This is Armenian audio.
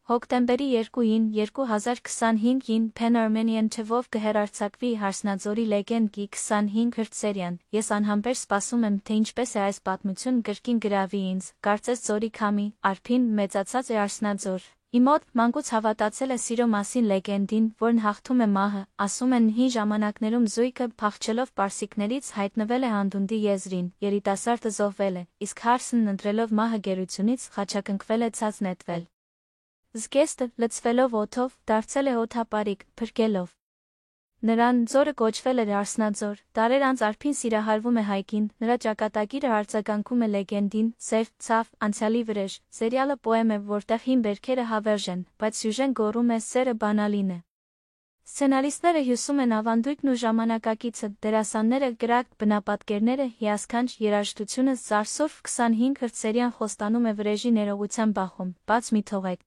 Հոկտեմբերի 2-ին 2025-ին Pan-Armenian թվով կհեռարձակվի Հարսնաձորի լեգենդի 25 հրթսերիան, ես անհամբեր սպասում եմ, թե ինչպես է այս պատմությունը կրկին գրավի ինձ, կարծես ձորի քամի, Արփին մեծացած է Արսնաձոր։ Իմ մոտ մանկուց հավատացել է սիրո մասին լեգենդին, որն հաղթում է մահը, ասում են հին ժամանակներում զույգը, փախչելով պարսիկներից, հայտնվել է Անդունդի եզրին, երիտասարդը զոհվել է, իսկ Հարսնն ընտրելով մահը գերությունից, խաչակնկվել է ցած նետվել։ Զգեստը, լցվելով օդով, դարձել է օդապարիկ, փրկելով նրան, ձորը կոչվել էր Արսնաձոր, դարեր անց Արփին սիրահարվում է Հայկին, նրա ճակատագիրը արձագանքում է լեգենդին, սեր, ցավ, անցյալի վրեժ, սերիալը պոեմ է, որտեղ հին բերքերը հավերժ են, բայց սյուժեն գոռում է սերը բանալին է։ Սցենարիստները հյուսում են ավանդույթն ու ժամանակակիցը, դերասանները գրակ, բնապատկերները, հիասքանչ երաժշտությունը, զարսուրվ 25 հրթսերիան խոստանում է վրեժի ներողության բախում, բաց մի թողեք։